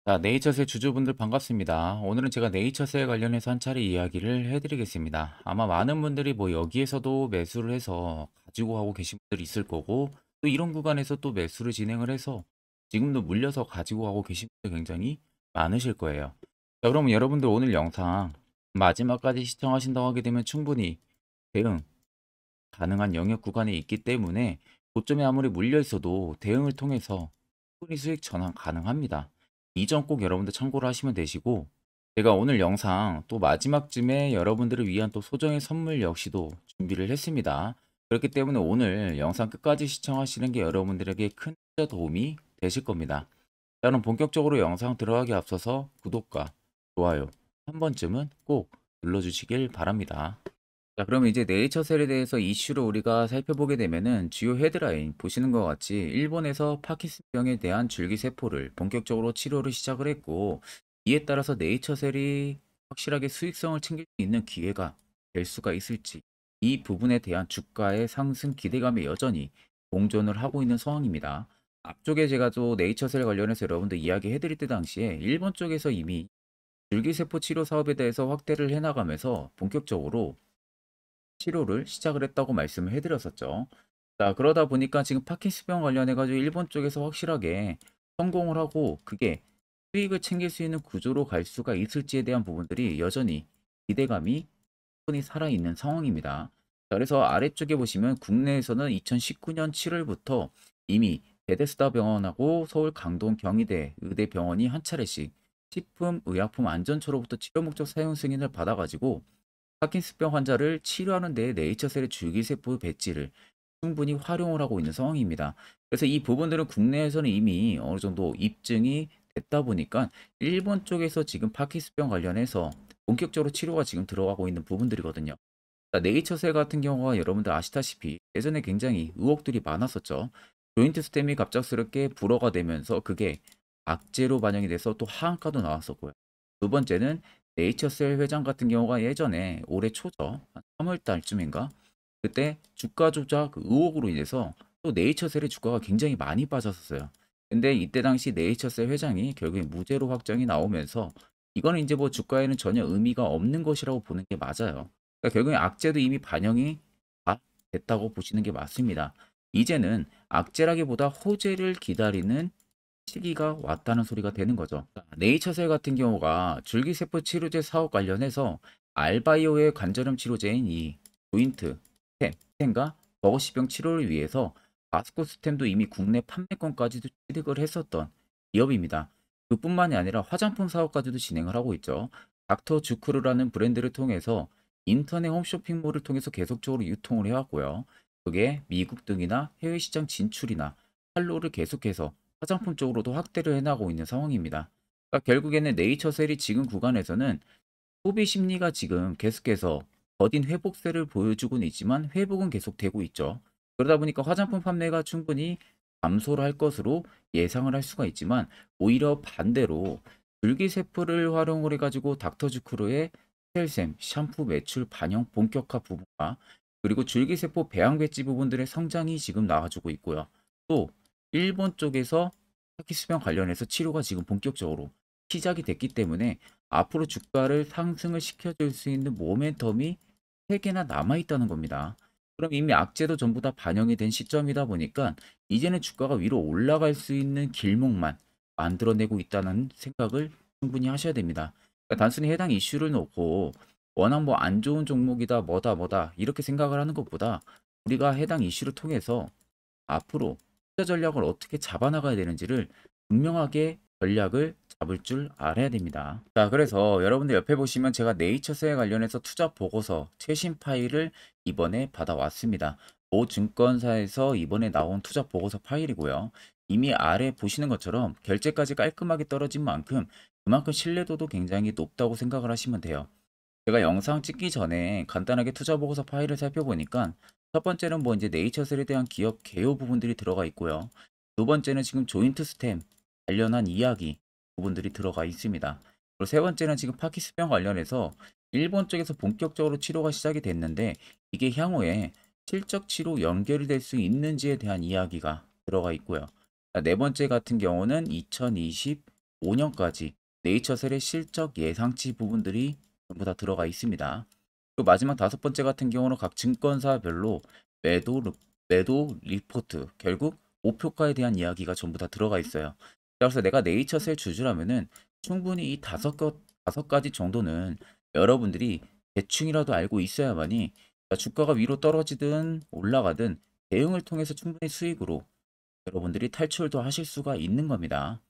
자, 네이처셀 주주분들 반갑습니다. 오늘은 제가 네이처셀 관련해서 한 차례 이야기를 해드리겠습니다. 아마 많은 분들이 뭐 여기에서도 매수를 해서 가지고 가고 계신 분들이 있을 거고, 또 이런 구간에서 또 매수를 진행을 해서 지금도 물려서 가지고 가고 계신 분들 굉장히 많으실 거예요. 자, 그러면 여러분들 오늘 영상 마지막까지 시청하신다고 하게 되면 충분히 대응 가능한 영역 구간에 있기 때문에 고점에 아무리 물려 있어도 대응을 통해서 충분히 수익 전환 가능합니다. 이 점 꼭 여러분들 참고를 하시면 되시고, 제가 오늘 영상 또 마지막쯤에 여러분들을 위한 또 소정의 선물 역시도 준비를 했습니다. 그렇기 때문에 오늘 영상 끝까지 시청하시는 게 여러분들에게 큰 도움이 되실 겁니다. 자, 그럼 본격적으로 영상 들어가기 앞서서 구독과 좋아요 한 번쯤은 꼭 눌러주시길 바랍니다. 자, 그럼 이제 네이처셀에 대해서 이슈를 우리가 살펴보게 되면은 주요 헤드라인 보시는 것 같이 일본에서 파킨슨병에 대한 줄기세포를 본격적으로 치료를 시작을 했고, 이에 따라서 네이처셀이 확실하게 수익성을 챙길 수 있는 기회가 될 수가 있을지, 이 부분에 대한 주가의 상승 기대감이 여전히 공존을 하고 있는 상황입니다. 앞쪽에 제가 또 네이처셀 관련해서 여러분들 이야기 해드릴 때 당시에 일본 쪽에서 이미 줄기세포 치료 사업에 대해서 확대를 해나가면서 본격적으로 치료를 시작을 했다고 말씀을 해드렸었죠. 자, 그러다 보니까 지금 파킨슨병 관련해가지고 일본 쪽에서 확실하게 성공을 하고 그게 수익을 챙길 수 있는 구조로 갈 수가 있을지에 대한 부분들이 여전히 기대감이 충분히 살아있는 상황입니다. 자, 그래서 아래쪽에 보시면 국내에서는 2019년 7월부터 이미 베데스다 병원하고 서울 강동 경희대 의대병원이 한 차례씩 식품 의약품 안전처로부터 치료 목적 사용 승인을 받아가지고 파킨슨병 환자를 치료하는 데 네이처셀의 줄기세포 배지를 충분히 활용을 하고 있는 상황입니다. 그래서 이 부분들은 국내에서는 이미 어느 정도 입증이 됐다 보니까 일본 쪽에서 지금 파킨슨병 관련해서 본격적으로 치료가 지금 들어가고 있는 부분들이거든요. 네이처셀 같은 경우가 여러분들 아시다시피 예전에 굉장히 의혹들이 많았었죠. 조인트 스템이 갑작스럽게 불어가 되면서 그게 악재로 반영이 돼서 또 하한가도 나왔었고요. 두 번째는 네이처셀 회장 같은 경우가 예전에 올해 초죠. 한 3월 달쯤인가? 그때 주가 조작 의혹으로 인해서 또 네이처셀의 주가가 굉장히 많이 빠졌었어요. 근데 이때 당시 네이처셀 회장이 결국에 무죄로 확정이 나오면서 이거는 이제 뭐 주가에는 전혀 의미가 없는 것이라고 보는 게 맞아요. 그러니까 결국에 악재도 이미 반영이 다 됐다고 보시는 게 맞습니다. 이제는 악재라기보다 호재를 기다리는 시기가 왔다는 소리가 되는 거죠. 네이처셀 같은 경우가 줄기세포 치료제 사업 관련해서 알바이오의 관절염 치료제인 이 조인트 스템과 버거시병 치료를 위해서 마스코 스템도 이미 국내 판매권까지도 취득을 했었던 기업입니다. 그뿐만이 아니라 화장품 사업까지도 진행을 하고 있죠. 닥터 주크루라는 브랜드를 통해서 인터넷 홈쇼핑몰을 통해서 계속적으로 유통을 해왔고요. 그게 미국 등이나 해외 시장 진출이나 판로를 계속해서 화장품 쪽으로도 확대를 해나가고 있는 상황입니다. 그러니까 결국에는 네이처셀이 지금 구간에서는 소비 심리가 지금 계속해서 더딘 회복세를 보여주고는 있지만 회복은 계속되고 있죠. 그러다 보니까 화장품 판매가 충분히 감소를 할 것으로 예상을 할 수가 있지만 오히려 반대로 줄기세포를 활용을 해가지고 닥터주크로의 셀샘 샴푸 매출 반영 본격화 부분과 그리고 줄기세포 배양 배지 부분들의 성장이 지금 나와주고 있고요. 또 일본 쪽에서 파키스병 관련해서 치료가 지금 본격적으로 시작이 됐기 때문에 앞으로 주가를 상승을 시켜줄 수 있는 모멘텀이 3개나 남아있다는 겁니다. 그럼 이미 악재도 전부 다 반영이 된 시점이다 보니까 이제는 주가가 위로 올라갈 수 있는 길목만 만들어내고 있다는 생각을 충분히 하셔야 됩니다. 그러니까 단순히 해당 이슈를 놓고 워낙 뭐 안 좋은 종목이다 뭐다 뭐다 이렇게 생각을 하는 것보다 우리가 해당 이슈를 통해서 앞으로 투자 전략을 어떻게 잡아나가야 되는지를 분명하게 전략을 잡을 줄 알아야 됩니다. 자, 그래서 여러분들 옆에 보시면 제가 네이처스에 관련해서 투자 보고서 최신 파일을 이번에 받아왔습니다. 모 증권사에서 이번에 나온 투자 보고서 파일이고요. 이미 아래 보시는 것처럼 결제까지 깔끔하게 떨어진 만큼 그만큼 신뢰도도 굉장히 높다고 생각을 하시면 돼요. 제가 영상 찍기 전에 간단하게 투자 보고서 파일을 살펴보니까 첫 번째는 뭐 이제 네이처셀에 대한 기업 개요 부분들이 들어가 있고요. 두 번째는 지금 조인트 스템 관련한 이야기 부분들이 들어가 있습니다. 그리고 세 번째는 지금 파키스병 관련해서 일본 쪽에서 본격적으로 치료가 시작이 됐는데 이게 향후에 실적 치료 연결이 될 수 있는지에 대한 이야기가 들어가 있고요. 자, 네 번째 같은 경우는 2025년까지 네이처셀의 실적 예상치 부분들이 전부 다 들어가 있습니다. 그리고 마지막 다섯 번째 같은 경우는 각 증권사별로 매도, 매도 리포트, 결국 목표가에 대한 이야기가 전부 다 들어가 있어요. 그래서 내가 네이처셀 주주라면은 충분히 이 다섯 가지 정도는 여러분들이 대충이라도 알고 있어야만이 주가가 위로 떨어지든 올라가든 대응을 통해서 충분히 수익으로 여러분들이 탈출도 하실 수가 있는 겁니다.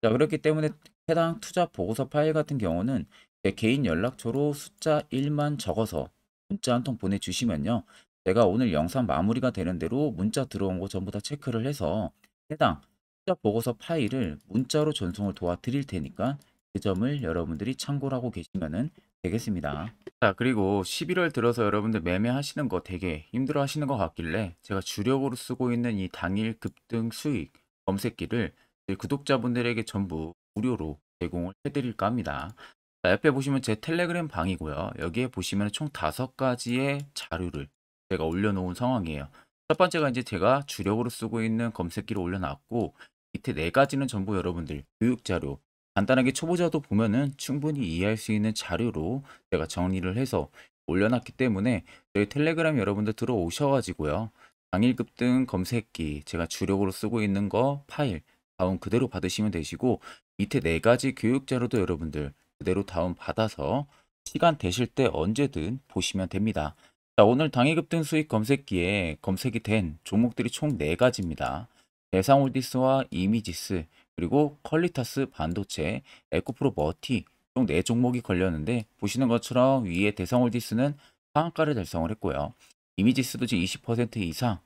자, 그렇기 때문에 해당 투자 보고서 파일 같은 경우는 제 개인 연락처로 숫자 1만 적어서 문자 한 통 보내주시면요. 제가 오늘 영상 마무리가 되는 대로 문자 들어온 거 전부 다 체크를 해서 해당 투자 보고서 파일을 문자로 전송을 도와드릴 테니까 그 점을 여러분들이 참고를 하고 계시면 되겠습니다. 자, 그리고 11월 들어서 여러분들 매매하시는 거 되게 힘들어 하시는 것 같길래 제가 주력으로 쓰고 있는 이 당일 급등 수익 검색기를 저희 구독자분들에게 전부 무료로 제공을 해드릴까 합니다. 자, 옆에 보시면 제 텔레그램 방이고요. 여기에 보시면 총 5가지의 자료를 제가 올려놓은 상황이에요. 첫 번째가 이제 제가 주력으로 쓰고 있는 검색기를 올려놨고, 밑에 4가지는 전부 여러분들 교육 자료, 간단하게 초보자도 보면은 충분히 이해할 수 있는 자료로 제가 정리를 해서 올려놨기 때문에 저희 텔레그램 여러분들 들어오셔가지고요. 당일 급등 검색기 제가 주력으로 쓰고 있는 거 파일 다운 그대로 받으시면 되시고, 밑에 4가지 교육 자료도 여러분들 그대로 다운 받아서 시간 되실 때 언제든 보시면 됩니다. 자, 오늘 당일 급등 수익 검색기에 검색이 된 종목들이 총 4가지입니다. 대상홀디스와 이미지스, 그리고 퀄리타스 반도체, 에코프로 머티 총 4종목이 걸렸는데, 보시는 것처럼 위에 대상홀디스는 상한가를 달성을 했고요. 이미지스도 지금 20% 이상,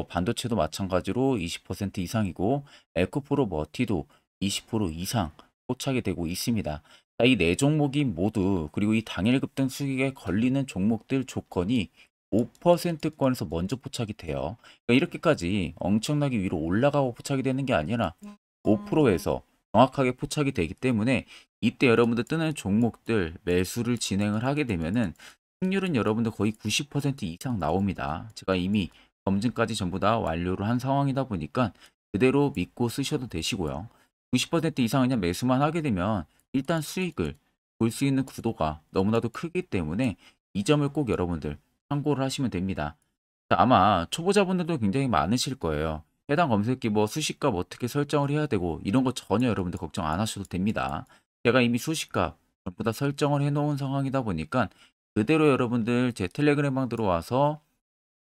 반도체도 마찬가지로 20% 이상이고, 에코프로 머티도 20% 이상 포착이 되고 있습니다. 자, 이 4종목이 모두, 그리고 이 당일 급등 수익에 걸리는 종목들 조건이 5%권에서 먼저 포착이 돼요. 그러니까 이렇게까지 엄청나게 위로 올라가고 포착이 되는 게 아니라 5%에서 정확하게 포착이 되기 때문에, 이때 여러분들 뜨는 종목들 매수를 진행을 하게 되면은 승률은 여러분들 거의 90% 이상 나옵니다. 제가 이미 검증까지 전부 다 완료를 한 상황이다 보니까 그대로 믿고 쓰셔도 되시고요. 90% 이상 그냥 매수만 하게 되면 일단 수익을 볼 수 있는 구도가 너무나도 크기 때문에 이 점을 꼭 여러분들 참고를 하시면 됩니다. 자, 아마 초보자분들도 굉장히 많으실 거예요. 해당 검색기 뭐 수식값 어떻게 설정을 해야 되고 이런 거 전혀 여러분들 걱정 안 하셔도 됩니다. 제가 이미 수식값 전부 다 설정을 해 놓은 상황이다 보니까 그대로 여러분들 제 텔레그램방 들어와서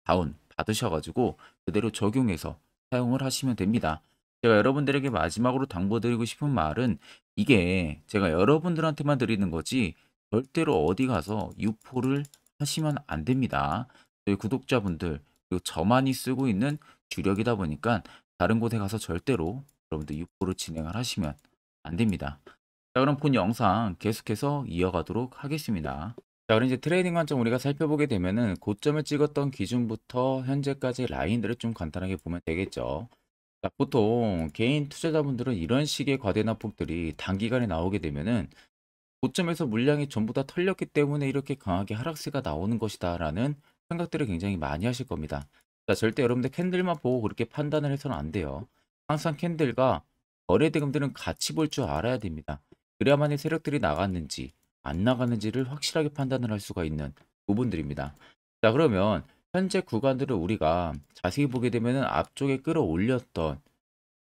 다운 받으셔가지고 그대로 적용해서 사용을 하시면 됩니다. 제가 여러분들에게 마지막으로 당부드리고 싶은 말은, 이게 제가 여러분들한테만 드리는 거지 절대로 어디 가서 유포를 하시면 안 됩니다. 저희 구독자분들 그리고 저만이 쓰고 있는 주력이다 보니까 다른 곳에 가서 절대로 여러분들 유포를 진행을 하시면 안 됩니다. 자, 그럼 본 영상 계속해서 이어가도록 하겠습니다. 자, 그럼 이제 트레이딩 관점 우리가 살펴보게 되면은 고점을 찍었던 기준부터 현재까지 라인들을 좀 간단하게 보면 되겠죠. 자, 보통 개인 투자자분들은 이런 식의 과대 낙폭들이 단기간에 나오게 되면은 고점에서 물량이 전부 다 털렸기 때문에 이렇게 강하게 하락세가 나오는 것이다라는 생각들을 굉장히 많이 하실 겁니다. 자, 절대 여러분들 캔들만 보고 그렇게 판단을 해서는 안 돼요. 항상 캔들과 거래 대금들은 같이 볼 줄 알아야 됩니다. 그래야만이 세력들이 나갔는지 안 나갔는지를 확실하게 판단을 할 수가 있는 부분들입니다. 자, 그러면 현재 구간들을 우리가 자세히 보게 되면은 앞쪽에 끌어올렸던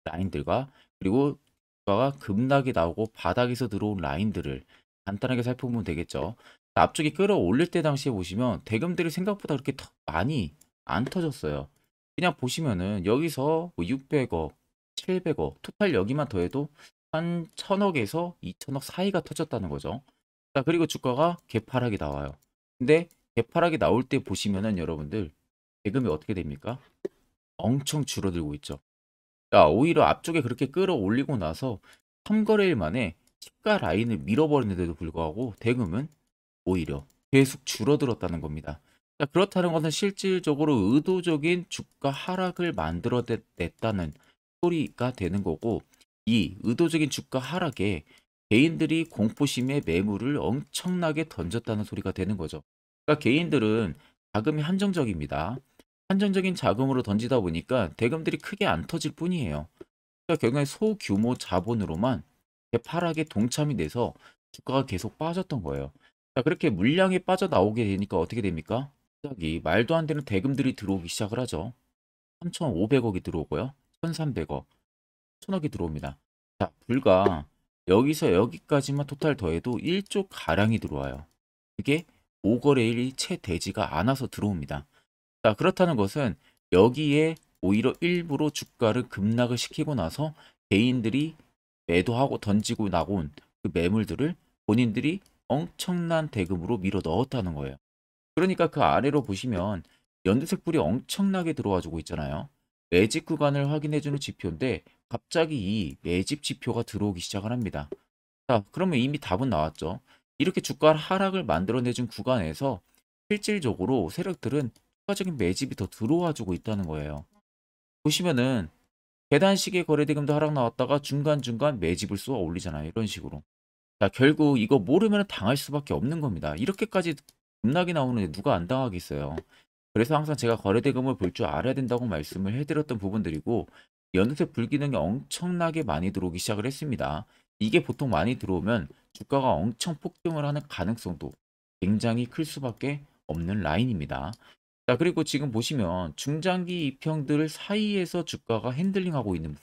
라인들과, 그리고 주가가 급락이 나오고 바닥에서 들어온 라인들을 간단하게 살펴보면 되겠죠. 앞쪽에 끌어올릴 때 당시에 보시면 대금들이 생각보다 그렇게 많이 안 터졌어요. 그냥 보시면은 여기서 뭐 600억, 700억, 토탈 여기만 더해도 한 1000억에서 2000억 사이가 터졌다는 거죠. 자, 그리고 주가가 개파락이 나와요. 근데 개파락이 나올 때 보시면은 여러분들 대금이 어떻게 됩니까? 엄청 줄어들고 있죠. 야, 오히려 앞쪽에 그렇게 끌어올리고 나서 3거래일 만에 시가 라인을 밀어버리는데도 불구하고 대금은 오히려 계속 줄어들었다는 겁니다. 자, 그렇다는 것은 실질적으로 의도적인 주가 하락을 만들어냈다는 소리가 되는 거고, 이 의도적인 주가 하락에 개인들이 공포심에 매물을 엄청나게 던졌다는 소리가 되는 거죠. 그러니까 개인들은 자금이 한정적입니다. 한정적인 자금으로 던지다 보니까 대금들이 크게 안 터질 뿐이에요. 그러니까 결국엔 소규모 자본으로만 개파락에 동참이 돼서 주가가 계속 빠졌던 거예요. 자, 그렇게 물량이 빠져나오게 되니까 어떻게 됩니까? 갑자기 말도 안 되는 대금들이 들어오기 시작을 하죠. 3,500억이 들어오고요. 1,300억, 1,000억이 들어옵니다. 자, 불과 여기서 여기까지만 토탈 더해도 1조 가량이 들어와요. 그게 5거래일이 채 되지가 않아서 들어옵니다. 자, 그렇다는 것은 여기에 오히려 일부러 주가를 급락을 시키고 나서 개인들이 매도하고 던지고 나온 그 매물들을 본인들이 엄청난 대금으로 밀어 넣었다는 거예요. 그러니까 그 아래로 보시면 연두색 불이 엄청나게 들어와 주고 있잖아요. 매집 구간을 확인해주는 지표인데 갑자기 이 매집 지표가 들어오기 시작을 합니다. 자, 그러면 이미 답은 나왔죠. 이렇게 주가 하락을 만들어내준 구간에서 실질적으로 세력들은 추가적인 매집이 더 들어와 주고 있다는 거예요. 보시면은 계단식의 거래대금도 하락 나왔다가 중간중간 매집을 쏘아 올리잖아요. 이런 식으로. 자, 결국 이거 모르면 당할 수밖에 없는 겁니다. 이렇게까지 급락이 나오는데 누가 안 당하겠어요. 그래서 항상 제가 거래대금을 볼 줄 알아야 된다고 말씀을 해드렸던 부분들이고, 연쇄 불기능이 엄청나게 많이 들어오기 시작을 했습니다. 이게 보통 많이 들어오면 주가가 엄청 폭등을 하는 가능성도 굉장히 클 수밖에 없는 라인입니다. 자, 그리고 지금 보시면 중장기 이평들 사이에서 주가가 핸들링하고 있는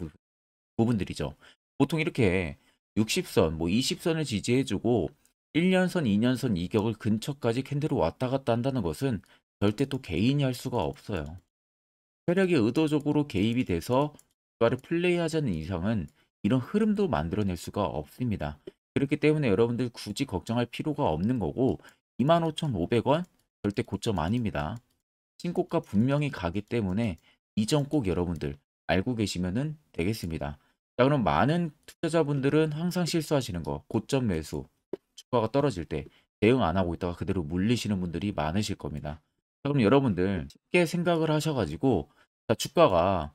부분들이죠. 보통 이렇게 60선, 뭐 20선을 지지해주고 1년선, 2년선 이격을 근처까지 캔들을 왔다 갔다 한다는 것은 절대 또 개인이 할 수가 없어요. 세력이 의도적으로 개입이 돼서 주가를 플레이하자는 이상은 이런 흐름도 만들어낼 수가 없습니다. 그렇기 때문에 여러분들 굳이 걱정할 필요가 없는 거고 25,500원 절대 고점 아닙니다. 신고가 분명히 가기 때문에 이 점 꼭 여러분들 알고 계시면 되겠습니다. 자, 그럼 많은 투자자분들은 항상 실수하시는 거, 고점 매수, 주가가 떨어질 때 대응 안 하고 있다가 그대로 물리시는 분들이 많으실 겁니다. 자, 그럼 여러분들 쉽게 생각을 하셔가지고, 자, 주가가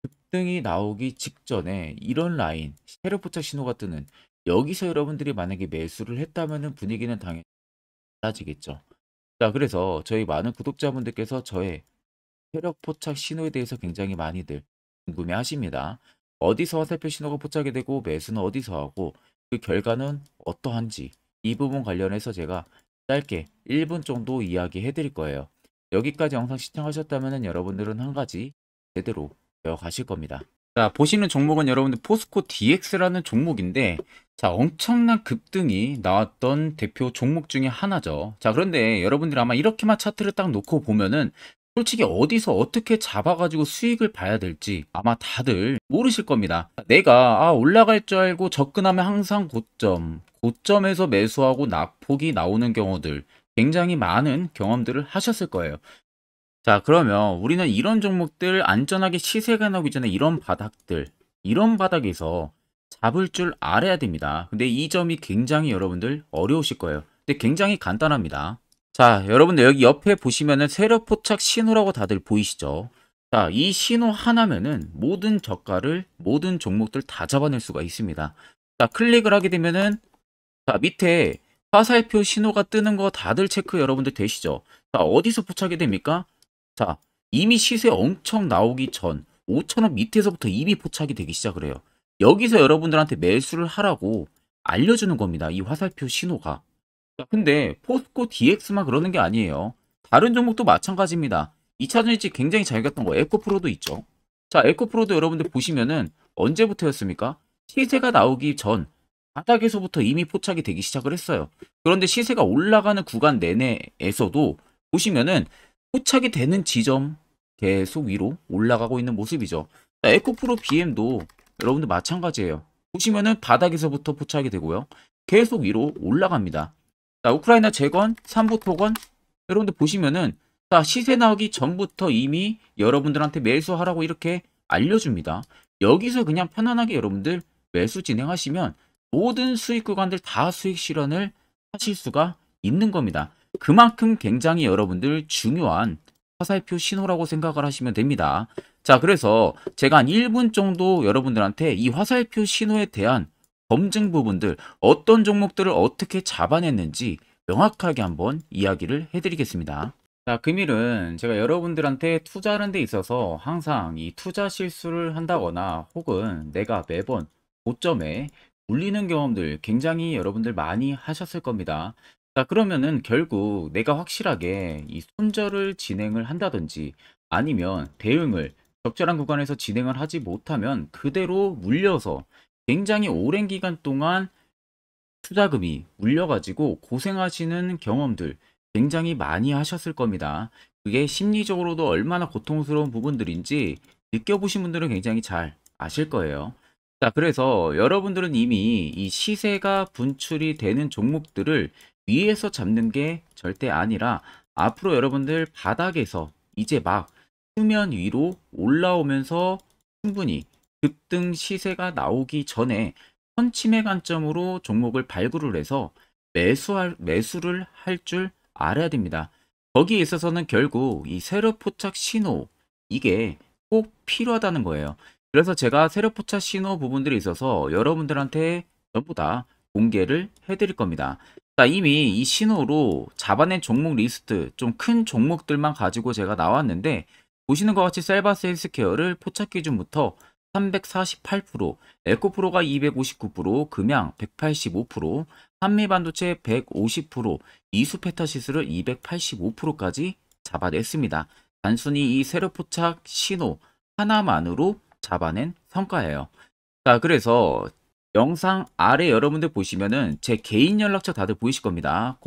급등이 나오기 직전에 이런 라인, 세력 포착 신호가 뜨는 여기서 여러분들이 만약에 매수를 했다면 분위기는 당연히 달라지겠죠. 자, 그래서 저희 많은 구독자분들께서 저의 세력 포착 신호에 대해서 굉장히 많이들 궁금해 하십니다. 어디서 화살표 신호가 포착이 되고 매수는 어디서 하고 그 결과는 어떠한지 이 부분 관련해서 제가 짧게 1분 정도 이야기해 드릴 거예요. 여기까지 영상 시청하셨다면 여러분들은 한 가지 제대로 배워가실 겁니다. 자, 보시는 종목은 여러분들 포스코 DX라는 종목인데, 자, 엄청난 급등이 나왔던 대표 종목 중에 하나죠. 자, 그런데 여러분들 아마 이렇게만 차트를 딱 놓고 보면은 솔직히 어디서 어떻게 잡아가지고 수익을 봐야 될지 아마 다들 모르실 겁니다. 내가 올라갈 줄 알고 접근하면 항상 고점에서 매수하고 낙폭이 나오는 경우들 굉장히 많은 경험들을 하셨을 거예요. 자, 그러면 우리는 이런 종목들 안전하게 시세가 나오기 전에 이런 바닥에서 잡을 줄 알아야 됩니다. 근데 이 점이 굉장히 여러분들 어려우실 거예요. 근데 굉장히 간단합니다. 자, 여러분들 여기 옆에 보시면은 세력 포착 신호라고 다들 보이시죠? 자, 이 신호 하나면은 모든 저가를, 모든 종목들 다 잡아낼 수가 있습니다. 자, 클릭을 하게 되면은, 자, 밑에 화살표 신호가 뜨는 거 다들 체크 여러분들 되시죠? 자, 어디서 포착이 됩니까? 자, 이미 시세 엄청 나오기 전 5,000원 밑에서부터 이미 포착이 되기 시작을 해요. 여기서 여러분들한테 매수를 하라고 알려주는 겁니다. 이 화살표 신호가. 자, 근데 포스코 DX만 그러는 게 아니에요. 다른 종목도 마찬가지입니다. 2차전 일찍 굉장히 잘 갔던 거 에코프로도 있죠. 자, 에코프로도 여러분들 보시면은 언제부터였습니까? 시세가 나오기 전 바닥에서부터 이미 포착이 되기 시작을 했어요. 그런데 시세가 올라가는 구간 내내에서도 보시면은 포착이 되는 지점 계속 위로 올라가고 있는 모습이죠. 자, 에코프로 BM도 여러분들 마찬가지예요. 보시면은 바닥에서부터 포착이 되고요. 계속 위로 올라갑니다. 자, 우크라이나 재건, 삼부 토건 여러분들 보시면은 자, 시세 나오기 전부터 이미 여러분들한테 매수하라고 이렇게 알려줍니다. 여기서 그냥 편안하게 여러분들 매수 진행하시면 모든 수익 구간들 다 수익 실현을 하실 수가 있는 겁니다. 그만큼 굉장히 여러분들 중요한 화살표 신호라고 생각을 하시면 됩니다. 자, 그래서 제가 한 1분 정도 여러분들한테 이 화살표 신호에 대한 검증 부분들, 어떤 종목들을 어떻게 잡아냈는지 명확하게 한번 이야기를 해드리겠습니다. 자, 금일은 제가 여러분들한테 투자하는 데 있어서 항상 이 투자 실수를 한다거나 혹은 내가 매번 고점에 울리는 경험들 굉장히 여러분들 많이 하셨을 겁니다. 자, 그러면은 결국 내가 확실하게 이 손절을 진행을 한다든지 아니면 대응을 적절한 구간에서 진행을 하지 못하면 그대로 물려서 굉장히 오랜 기간 동안 투자금이 물려가지고 고생하시는 경험들 굉장히 많이 하셨을 겁니다. 그게 심리적으로도 얼마나 고통스러운 부분들인지 느껴보신 분들은 굉장히 잘 아실 거예요. 자, 그래서 여러분들은 이미 이 시세가 분출이 되는 종목들을 위에서 잡는 게 절대 아니라 앞으로 여러분들 바닥에서 이제 막 수면 위로 올라오면서 충분히 급등 시세가 나오기 전에 선침해 관점으로 종목을 발굴을 해서 매수를 할 줄 알아야 됩니다. 거기에 있어서는 결국 이 세력 포착 신호 이게 꼭 필요하다는 거예요. 그래서 제가 세력 포착 신호 부분들이 있어서 여러분들한테 전부 다 공개를 해드릴 겁니다. 자, 이미 이 신호로 잡아낸 종목 리스트 좀 큰 종목들만 가지고 제가 나왔는데 보시는 것 같이 셀바스 헬스케어를 포착 기준부터 348%, 에코프로가 259%, 금양 185%, 한미반도체 150%, 이수페타시스를 285%까지 잡아냈습니다. 단순히 이 세력포착 신호 하나만으로 잡아낸 성과예요. 자, 그래서 영상 아래 여러분들 보시면은 제 개인 연락처 다들 보이실 겁니다.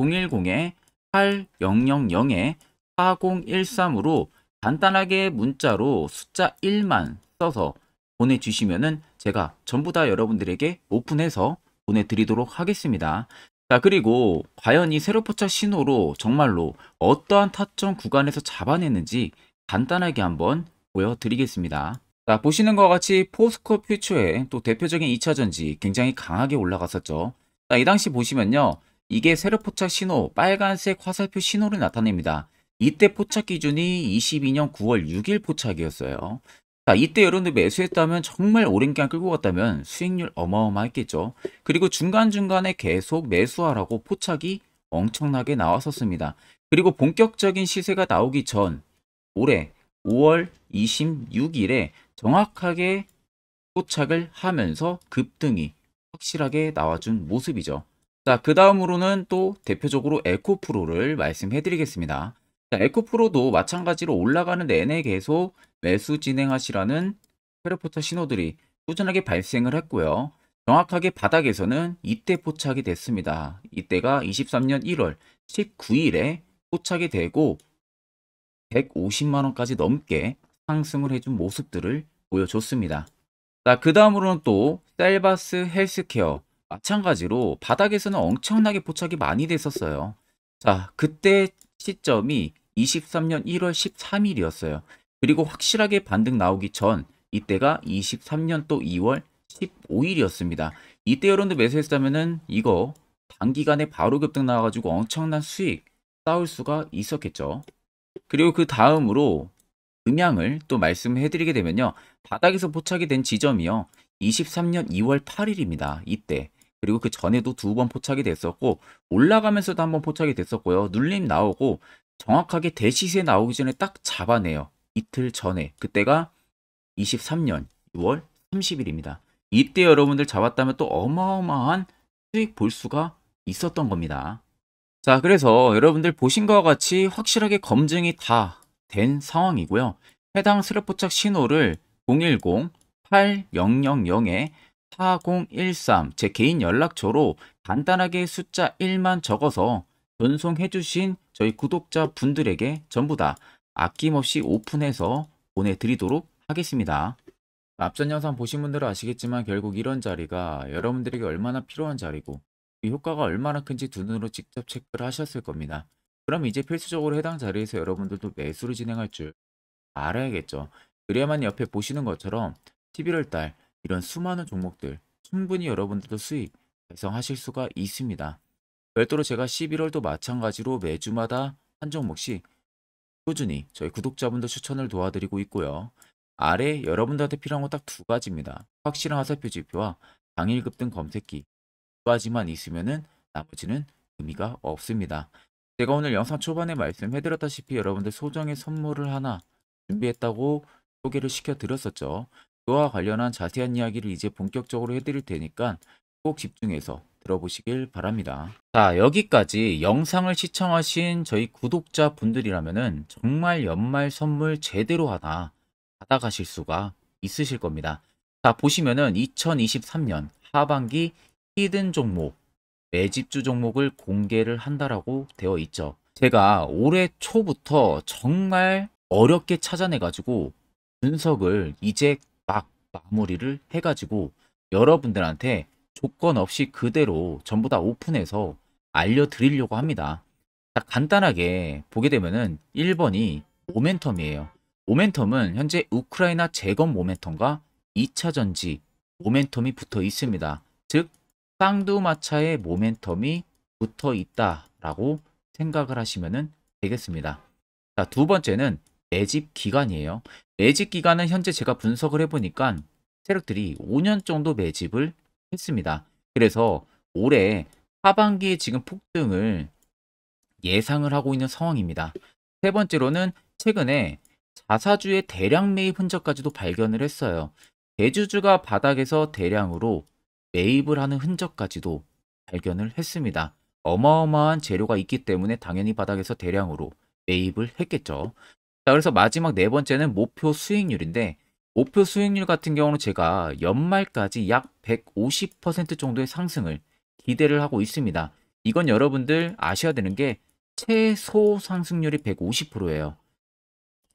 010-8000-4013으로 간단하게 문자로 숫자 1만 써서 보내주시면은 제가 전부 다 여러분들에게 오픈해서 보내드리도록 하겠습니다. 자, 그리고 과연 이 세로포착 신호로 정말로 어떠한 타점 구간에서 잡아냈는지 간단하게 한번 보여드리겠습니다. 자, 보시는 것 같이 포스코 퓨처의 또 대표적인 2차전지 굉장히 강하게 올라갔었죠. 자, 이 당시 보시면요. 이게 세로포착 신호, 빨간색 화살표 신호를 나타냅니다. 이때 포착 기준이 22년 9월 6일 포착이었어요. 자, 이때 여러분들 매수했다면 정말 오랜 기간 끌고 갔다면 수익률 어마어마했겠죠. 그리고 중간중간에 계속 매수하라고 포착이 엄청나게 나왔었습니다. 그리고 본격적인 시세가 나오기 전 올해 5월 26일에 정확하게 포착을 하면서 급등이 확실하게 나와준 모습이죠. 자, 그 다음으로는 또 대표적으로 에코프로를 말씀해 드리겠습니다. 자, 에코프로도 마찬가지로 올라가는 내내 계속 매수 진행하시라는 페르포터 신호들이 꾸준하게 발생을 했고요. 정확하게 바닥에서는 이때 포착이 됐습니다. 이때가 23년 1월 19일에 포착이 되고 150만원까지 넘게 상승을 해준 모습들을 보여줬습니다. 자, 그 다음으로는 또 셀바스 헬스케어 마찬가지로 바닥에서는 엄청나게 포착이 많이 됐었어요. 자, 그때 시점이 23년 1월 13일이었어요. 그리고 확실하게 반등 나오기 전 이때가 23년 또 2월 15일이었습니다. 이때 여러분들 매수했다면은 이거 단기간에 바로 급등 나와가지고 엄청난 수익 쌓을 수가 있었겠죠. 그리고 그 다음으로 음향을 또 말씀해 드리게 되면요. 바닥에서 포착이 된 지점이요. 23년 2월 8일입니다. 이때. 그리고 그 전에도 두 번 포착이 됐었고 올라가면서도 한번 포착이 됐었고요. 눌림 나오고 정확하게 대시세 나오기 전에 딱 잡아내요. 이틀 전에. 그때가 23년 6월 30일입니다. 이때 여러분들 잡았다면 또 어마어마한 수익 볼 수가 있었던 겁니다. 자, 그래서 여러분들 보신 것과 같이 확실하게 검증이 다 된 상황이고요. 해당 스랩포착 신호를 010-8000-4013 제 개인 연락처로 간단하게 숫자 1만 적어서 전송해 주신 저희 구독자 분들에게 전부 다 아낌없이 오픈해서 보내드리도록 하겠습니다. 앞전 영상 보신 분들은 아시겠지만 결국 이런 자리가 여러분들에게 얼마나 필요한 자리고 이 효과가 얼마나 큰지 두 눈으로 직접 체크를 하셨을 겁니다. 그럼 이제 필수적으로 해당 자리에서 여러분들도 매수를 진행할 줄 알아야겠죠. 그래야만 옆에 보시는 것처럼 11월 달 이런 수많은 종목들 충분히 여러분들도 수익 달성하실 수가 있습니다. 별도로 제가 11월도 마찬가지로 매주마다 한 종목씩 꾸준히 저희 구독자분들 추천을 도와드리고 있고요. 아래 여러분들한테 필요한 건 딱 두 가지입니다. 확실한 화살표 지표와 당일 급등 검색기 두 가지만 있으면은 나머지는 의미가 없습니다. 제가 오늘 영상 초반에 말씀해드렸다시피 여러분들 소정의 선물을 하나 준비했다고 소개를 시켜드렸었죠. 그와 관련한 자세한 이야기를 이제 본격적으로 해드릴 테니까 꼭 집중해서 들어보시길 바랍니다. 자, 여기까지 영상을 시청하신 저희 구독자분들이라면은 정말 연말 선물 제대로 하나 받아가실 수가 있으실 겁니다. 자, 보시면은 2023년 하반기 히든 종목, 매집주 종목을 공개를 한다라고 되어 있죠. 제가 올해 초부터 정말 어렵게 찾아내가지고 분석을 이제 막 마무리를 해가지고 여러분들한테 조건 없이 그대로 전부 다 오픈해서 알려드리려고 합니다. 자, 간단하게 보게 되면은 1번이 모멘텀이에요. 모멘텀은 현재 우크라이나 재건 모멘텀과 2차 전지 모멘텀이 붙어 있습니다. 즉 쌍두마차의 모멘텀이 붙어 있다라고 생각을 하시면 되겠습니다. 자, 두 번째는 매집 기간이에요. 매집 기간은 현재 제가 분석을 해보니까 세력들이 5년 정도 매집을 했습니다. 그래서 올해 하반기에 지금 폭등을 예상을 하고 있는 상황입니다. 세 번째로는 최근에 자사주의 대량 매입 흔적까지도 발견을 했어요. 대주주가 바닥에서 대량으로 매입을 하는 흔적까지도 발견을 했습니다. 어마어마한 재료가 있기 때문에 당연히 바닥에서 대량으로 매입을 했겠죠. 자, 그래서 마지막 네 번째는 목표 수익률인데 목표 수익률 같은 경우는 제가 연말까지 약 150% 정도의 상승을 기대를 하고 있습니다. 이건 여러분들 아셔야 되는 게 최소 상승률이 150%예요.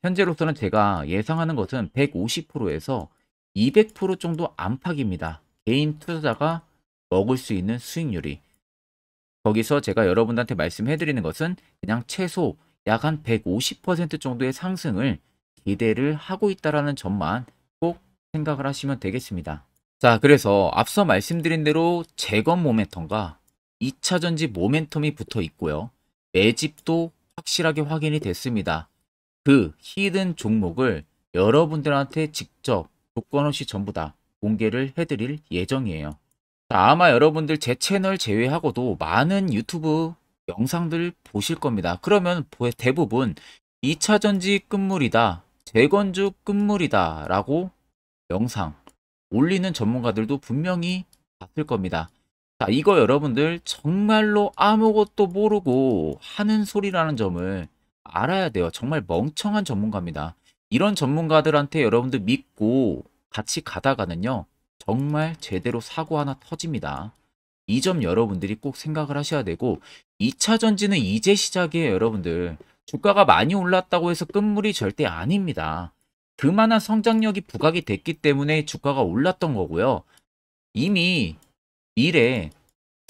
현재로서는 제가 예상하는 것은 150%에서 200% 정도 안팎입니다. 개인 투자자가 먹을 수 있는 수익률이. 거기서 제가 여러분들한테 말씀해 드리는 것은 그냥 최소 약 한 150% 정도의 상승을 기대를 하고 있다는 점만 꼭 생각을 하시면 되겠습니다. 자, 그래서 앞서 말씀드린 대로 재건 모멘텀과 2차 전지 모멘텀이 붙어 있고요. 매집도 확실하게 확인이 됐습니다. 그 히든 종목을 여러분들한테 직접 조건 없이 전부 다 공개를 해드릴 예정이에요. 자, 아마 여러분들 제 채널 제외하고도 많은 유튜브 영상들 보실 겁니다. 그러면 대부분 2차 전지 끝물이다, 재건주 끝물이다 라고 영상 올리는 전문가들도 분명히 봤을 겁니다. 자, 이거 여러분들 정말로 아무것도 모르고 하는 소리라는 점을 알아야 돼요. 정말 멍청한 전문가입니다. 이런 전문가들한테 여러분들 믿고 같이 가다가는요, 정말 제대로 사고 하나 터집니다. 이 점 여러분들이 꼭 생각을 하셔야 되고 2차 전지는 이제 시작이에요. 여러분들 주가가 많이 올랐다고 해서 끝물이 절대 아닙니다. 그만한 성장력이 부각이 됐기 때문에 주가가 올랐던 거고요. 이미 미래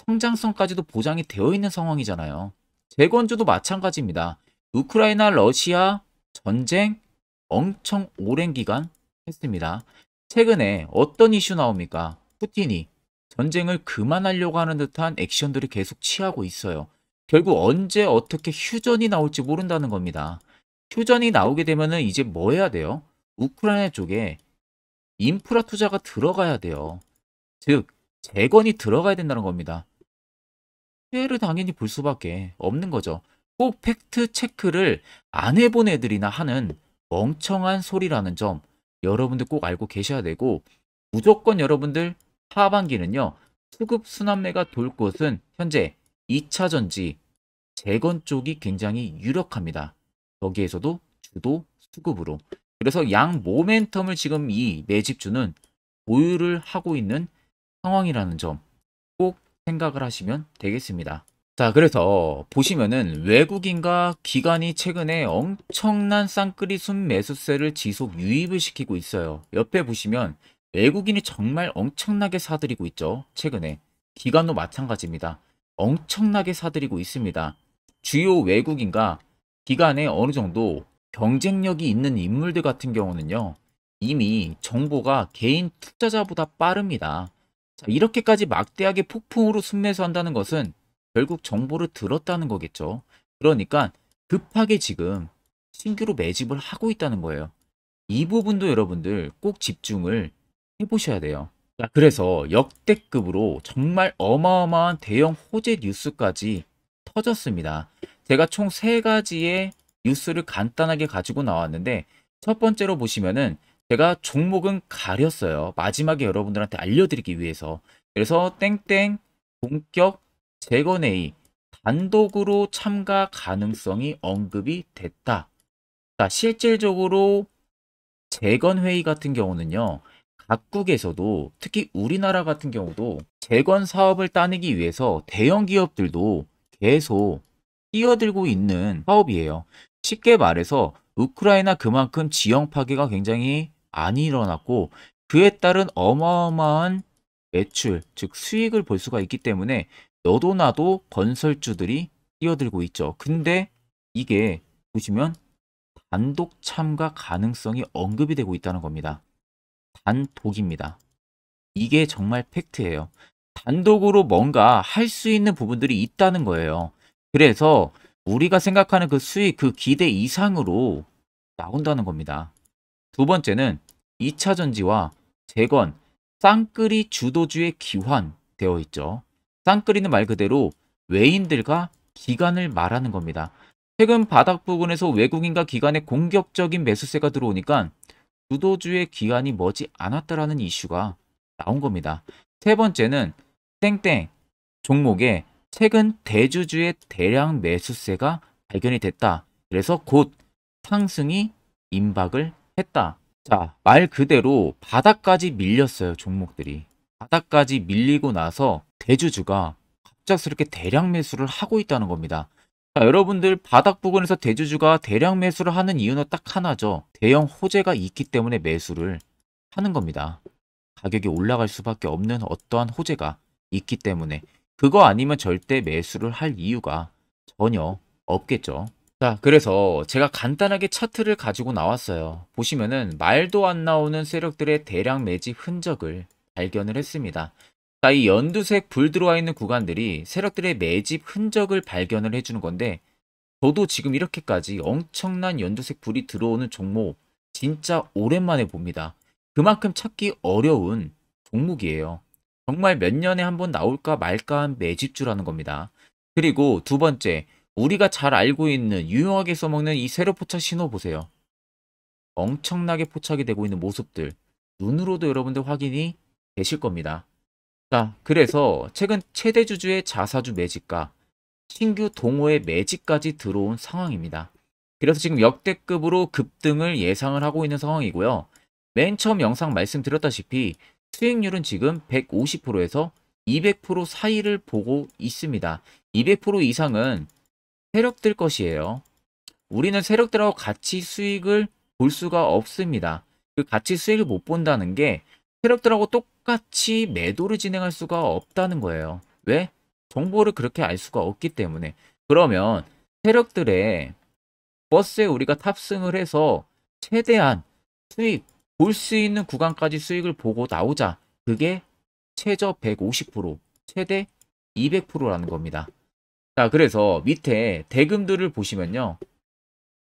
성장성까지도 보장이 되어 있는 상황이잖아요. 재건주도 마찬가지입니다. 우크라이나 러시아 전쟁 엄청 오랜 기간 했습니다. 최근에 어떤 이슈 나옵니까? 푸틴이 전쟁을 그만하려고 하는 듯한 액션들을 계속 취하고 있어요. 결국 언제 어떻게 휴전이 나올지 모른다는 겁니다. 휴전이 나오게 되면은 이제 뭐 해야 돼요? 우크라이나 쪽에 인프라 투자가 들어가야 돼요. 즉 재건이 들어가야 된다는 겁니다. 피해를 당연히 볼 수밖에 없는 거죠. 꼭 팩트 체크를 안 해본 애들이나 하는 멍청한 소리라는 점 여러분들 꼭 알고 계셔야 되고, 무조건 여러분들 하반기는요, 수급 순환매가 돌 곳은 현재 2차 전지 재건 쪽이 굉장히 유력합니다. 거기에서도 주도 수급으로. 그래서 양 모멘텀을 지금 이 매집주는 보유를 하고 있는 상황이라는 점 꼭 생각을 하시면 되겠습니다. 자, 그래서 보시면은 외국인과 기관이 최근에 엄청난 쌍끌이 순매수세를 지속 유입을 시키고 있어요. 옆에 보시면 외국인이 정말 엄청나게 사들이고 있죠. 최근에 기관도 마찬가지입니다. 엄청나게 사들이고 있습니다. 주요 외국인과 기관에 어느 정도 경쟁력이 있는 인물들 같은 경우는요, 이미 정보가 개인 투자자보다 빠릅니다. 자, 이렇게까지 막대하게 폭풍으로 순매수한다는 것은 결국 정보를 들었다는 거겠죠. 그러니까 급하게 지금 신규로 매집을 하고 있다는 거예요. 이 부분도 여러분들 꼭 집중을 해보셔야 돼요. 자, 그래서 역대급으로 정말 어마어마한 대형 호재 뉴스까지 터졌습니다. 제가 총 3가지의 뉴스를 간단하게 가지고 나왔는데, 첫 번째로 보시면은 제가 종목은 가렸어요. 마지막에 여러분들한테 알려드리기 위해서. 그래서 땡땡 본격 재건회의 단독으로 참가 가능성이 언급이 됐다. 자, 실질적으로 재건회의 같은 경우는요, 각국에서도 특히 우리나라 같은 경우도 재건 사업을 따내기 위해서 대형 기업들도 계속 뛰어들고 있는 사업이에요. 쉽게 말해서 우크라이나 그만큼 지형 파괴가 굉장히 많이 일어났고 그에 따른 어마어마한 매출, 즉 수익을 볼 수가 있기 때문에 너도 나도 건설주들이 뛰어들고 있죠. 근데 이게 보시면 단독 참가 가능성이 언급이 되고 있다는 겁니다. 단독입니다. 이게 정말 팩트예요. 단독으로 뭔가 할 수 있는 부분들이 있다는 거예요. 그래서 우리가 생각하는 그 수익, 그 기대 이상으로 나온다는 겁니다. 두 번째는 2차 전지와 재건, 쌍끌이 주도주의 기환되어 있죠. 쌍끌이는 말 그대로 외인들과 기관을 말하는 겁니다. 최근 바닥 부근에서 외국인과 기관의 공격적인 매수세가 들어오니까 주도주의 기관이 머지 않았다라는 이슈가 나온 겁니다. 세 번째는 땡땡 종목에 최근 대주주의 대량 매수세가 발견이 됐다. 그래서 곧 상승이 임박을 했다. 자, 말 그대로 바닥까지 밀렸어요, 종목들이. 바닥까지 밀리고 나서 대주주가 갑작스럽게 대량 매수를 하고 있다는 겁니다. 자, 여러분들 바닥 부근에서 대주주가 대량 매수를 하는 이유는 딱 하나죠. 대형 호재가 있기 때문에 매수를 하는 겁니다. 가격이 올라갈 수밖에 없는 어떠한 호재가 있기 때문에 그거 아니면 절대 매수를 할 이유가 전혀 없겠죠. 자, 그래서 제가 간단하게 차트를 가지고 나왔어요. 보시면은 말도 안 나오는 세력들의 대량 매집 흔적을 발견을 했습니다. 자, 이 연두색 불 들어와 있는 구간들이 세력들의 매집 흔적을 발견을 해주는 건데 저도 지금 이렇게까지 엄청난 연두색 불이 들어오는 종목 진짜 오랜만에 봅니다. 그만큼 찾기 어려운 종목이에요. 정말 몇 년에 한 번 나올까 말까 한 매집주라는 겁니다. 그리고 두 번째, 우리가 잘 알고 있는 유용하게 써먹는 이 세로 포착 신호 보세요. 엄청나게 포착이 되고 있는 모습들 눈으로도 여러분들 확인이 되실 겁니다. 자, 그래서 최근 최대 주주의 자사주 매집과 신규 동호회 매집까지 들어온 상황입니다. 그래서 지금 역대급으로 급등을 예상을 하고 있는 상황이고요. 맨 처음 영상 말씀드렸다시피 수익률은 지금 150%에서 200% 사이를 보고 있습니다. 200% 이상은 세력들 것이에요. 우리는 세력들하고 같이 수익을 볼 수가 없습니다. 그 같이 수익을 못 본다는 게 세력들하고 똑같이 매도를 진행할 수가 없다는 거예요. 왜? 정보를 그렇게 알 수가 없기 때문에. 그러면 세력들의 버스에 우리가 탑승을 해서 최대한 수익 볼 수 있는 구간까지 수익을 보고 나오자. 그게 최저 150%, 최대 200%라는 겁니다. 자, 그래서 밑에 대금들을 보시면요.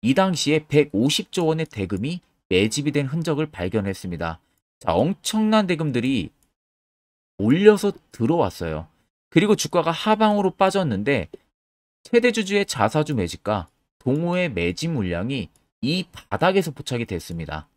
이 당시에 150조 원의 대금이 매집이 된 흔적을 발견했습니다. 자, 엄청난 대금들이 몰려서 들어왔어요. 그리고 주가가 하방으로 빠졌는데 최대 주주의 자사주 매집과 동호회 매집 물량이 이 바닥에서 포착이 됐습니다.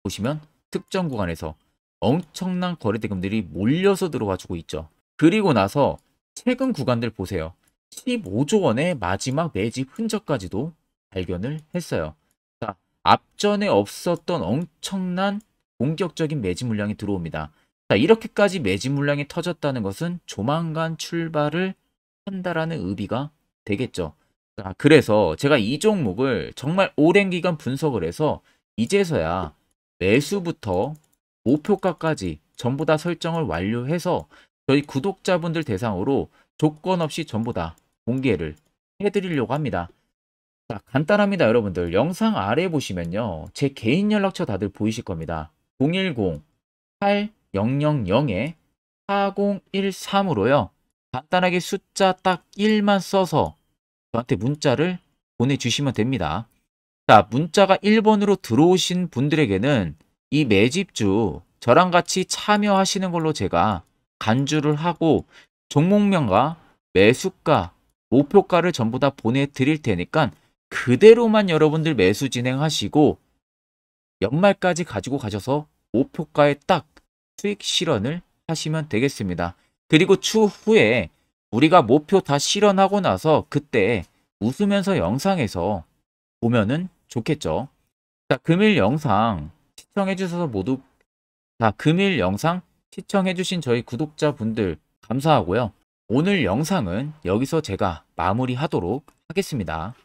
보시면 특정 구간에서 엄청난 거래 대금들이 몰려서 들어와 주고 있죠. 그리고 나서 최근 구간들 보세요. 15조 원의 마지막 매집 흔적까지도 발견을 했어요. 자, 앞전에 없었던 엄청난 공격적인 매집 물량이 들어옵니다. 자, 이렇게까지 매집 물량이 터졌다는 것은 조만간 출발을 한다라는 의미가 되겠죠. 자, 그래서 제가 이 종목을 정말 오랜 기간 분석을 해서 이제서야 매수부터 목표가까지 전부 다 설정을 완료해서 저희 구독자분들 대상으로 조건 없이 전부 다 공개를 해드리려고 합니다. 자, 간단합니다, 여러분들. 영상 아래 보시면요. 제 개인 연락처 다들 보이실 겁니다. 010-8000-4013으로요. 간단하게 숫자 딱 1만 써서 저한테 문자를 보내주시면 됩니다. 자, 문자가 1번으로 들어오신 분들에게는 이 매집주 저랑 같이 참여하시는 걸로 제가 간주를 하고 종목명과 매수가, 목표가를 전부 다 보내드릴 테니까 그대로만 여러분들 매수 진행하시고 연말까지 가지고 가셔서 목표가에 딱 수익 실현을 하시면 되겠습니다. 그리고 추후에 우리가 목표 다 실현하고 나서 그때 웃으면서 영상에서 보면은 좋겠죠. 자, 금일 영상 시청해 주셔서 모두 금일 영상 시청해 주신 저희 구독자분들 감사하고요. 오늘 영상은 여기서 제가 마무리하도록 하겠습니다.